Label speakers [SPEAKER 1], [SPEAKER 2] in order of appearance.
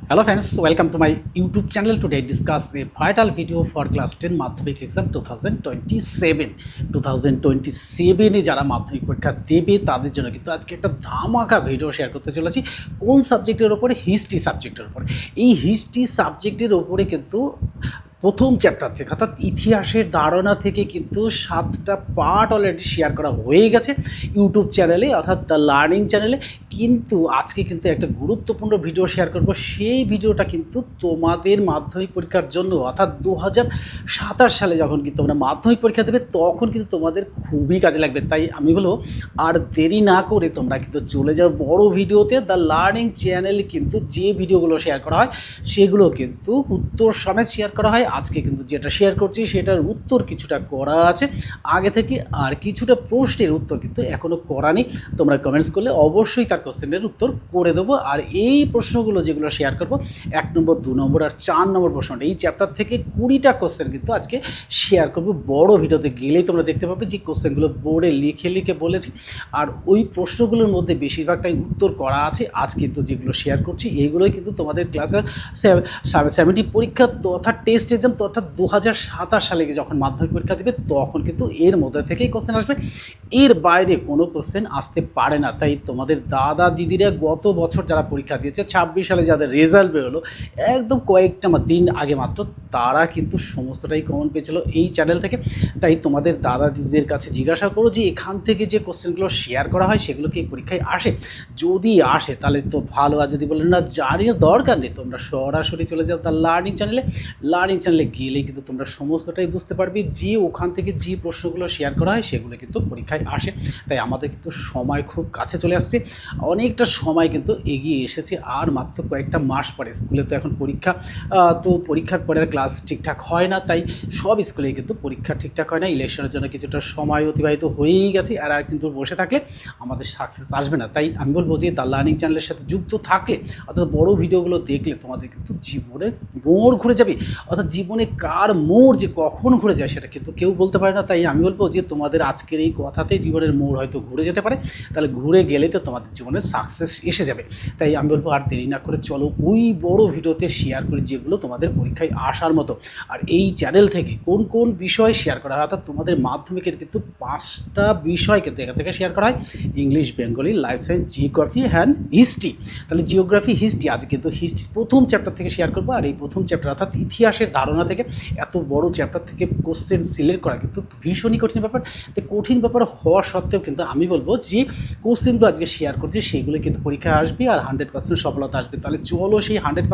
[SPEAKER 1] Hello friends, welcome to my YouTube channel. Today discuss a vital video for class 10 মাধ্যমিক exam 2027 2027 এ যারা মাধ্যমিক পরীক্ষা দেবে তাদের জন্য কিন্তু আজকে একটা ধামাকা ভিডিও শেয়ার করতে চলেছি। কোন সাবজেক্টের উপরে? হিস্ট্রি সাবজেক্টের উপরে। এই হিস্ট্রি সাবজেক্টের উপরে কিন্তু প্রথম চ্যাপ্টার থেকে অর্থাৎ ইতিহাসের ধারণা থেকে কিন্তু 7টা পার্ট অলরেডি শেয়ার করা হয়ে গেছে ইউটিউব চ্যানেলে অর্থাৎ দ্য লার্নিং চ্যানেলে। কিন্তু আজকে কিন্তু একটা গুরুত্বপূর্ণ ভিডিও শেয়ার করব। সেই ভিডিওটা কিন্তু তোমাদের মাধ্যমিক পরীক্ষার জন্য অর্থাৎ 2027 সালে যখন কিন্তু তোমরা মাধ্যমিক পরীক্ষা দেবে তখন কিন্তু তোমাদের খুবই কাজে লাগবে। তাই আমি বলবো আর দেরি না করে তোমরা কিন্তু চলে যাও বড় ভিডিওতে। দ্য লার্নিং চ্যানেলে কিন্তু যে ভিডিওগুলো শেয়ার করা হয় সেগুলো কিন্তু উত্তর সমেত শেয়ার করা হয়। আজকে কিন্তু যেটা শেয়ার করছি সেটার উত্তর কিছুটা করা আছে আগে থেকে, আর কিছুটা প্রশ্নের উত্তর কিন্তু এখনও করা নেই। তোমরা কমেন্টস করলে অবশ্যই তার কোশ্চেনের উত্তর করে দেবো। আর এই প্রশ্নগুলো যেগুলো শেয়ার করব 1 নম্বর 2 নম্বর আর 4 নম্বর প্রশ্নটা এই চ্যাপ্টার থেকে 20টা কোশ্চেন কিন্তু আজকে শেয়ার করব। বড় ভিডিওতে গেলেই তোমরা দেখতে পাবে যে কোশ্চেনগুলো বোর্ডে লিখে লিখে বলেছি, আর ওই প্রশ্নগুলোর মধ্যে বেশিরভাগটাই উত্তর করা আছে। আজ কিন্তু যেগুলো শেয়ার করছি এইগুলোই কিন্তু তোমাদের ক্লাসের 70 পরীক্ষা তথা টেস্ট এক্সাম তথা 2027 সালে যখন মাধ্যমিক পরীক্ষা দেবে তখন কিন্তু এর মধ্যে থেকেই কোশ্চেন আসবে, এর বাইরে কোনো কোশ্চেন আসতে পারে না। তাই তোমাদের দাদা দিদিরা গত বছর যারা পরীক্ষা দিয়েছে 26 সালে যাদের রেজাল্ট বেরোলো একদম কয়েকটা দিন আগে মাত্র, তারা কিন্তু সমস্তটাই কমন পেয়েছিল এই চ্যানেল থেকে। তাই তোমাদের দাদা দিদিদের কাছে জিজ্ঞাসা করো যে এখান থেকে যে কোশ্চেনগুলো শেয়ার করা হয় সেগুলো কি পরীক্ষায় আসে? যদি আসে তাহলে তো ভালো, আর যদি বলেন না জানিয়ে দরকার নেই, তোমরা সরাসরি চলে যাও তার লার্নিং চ্যানেলে। লার্নিং চ্যানেলে গেলেই কিন্তু তোমরা সমস্তটাই বুঝতে পারবে যে ওখান থেকে যে প্রশ্নগুলো শেয়ার করা হয় সেগুলো কিন্তু পরীক্ষায় আসে। তাই আমাদের কিন্তু সময় খুব কাছে চলে আসছে, অনেকটা সময় কিন্তু এগিয়ে এসেছে। আর মাত্র কয়েকটা মাস পরে স্কুলে তো এখন পরীক্ষা, তো পরীক্ষার পরে ক্লাস ঠিকঠাক হয় না, তাই সব স্কুলেই কিন্তু পরীক্ষা ঠিকঠাক হয় না। ইলেকশনের জন্য কিছুটা সময় অতিবাহিত হয়েই গেছে, আর কিন্তু বসে থাকলে আমাদের সাকসেস আসবে না। তাই আমি বলবো যে তার লার্নিং চ্যানেলের সাথে যুক্ত থাকলে অর্থাৎ বড় ভিডিওগুলো দেখলে তোমাদের কিন্তু জীবনের মোড় ঘুরে যাবে। অর্থাৎ জীবনে কার মোড় যে কখন ঘুরে যায় সেটা কিন্তু কেউ বলতে পারে না। তাই আমি বলবো যে তোমাদের আজকের এই কথাতেই জীবনের মোড় হয়তো ঘুরে যেতে পারে, তাহলে ঘুরে গেলে তো তোমাদের জীবনে সাকসেস এসে যাবে। তাই আমি বলবো আর দেরি না করে চলো ওই বড় ভিডিওতে শেয়ার করি যেগুলো তোমাদের পরীক্ষায় আসার মতো। আর এই চ্যানেল থেকে কোন কোন বিষয় শেয়ার করা হয়, অর্থাৎ তোমাদের মাধ্যমিকের কিন্তু 5টা বিষয় কিন্তু এখান থেকে শেয়ার করা হয়: English, Bengali, life science, geography and history. তাহলে জিওগ্রাফি হিস্ট্রি আজ কিন্তু হিস্ট্রি প্রথম চ্যাপ্টার থেকে শেয়ার করবো। আর এই প্রথম চ্যাপ্টার অর্থাৎ ইতিহাসের ধারণা থেকে এত বড় চ্যাপ্টার থেকে কোশ্চেন সিলেক্ট করা কিন্তু ভীষণই কঠিন ব্যাপার। তো কঠিন ব্যাপার হওয়া সত্ত্বেও কিন্তু আমি বলবো যে কোশ্চেনগুলো আজকে শেয়ার করছি সেইগুলো কিন্তু পরীক্ষায় আসবে আর 100% সফলতা আসবে। তাহলে চলো সেই 100%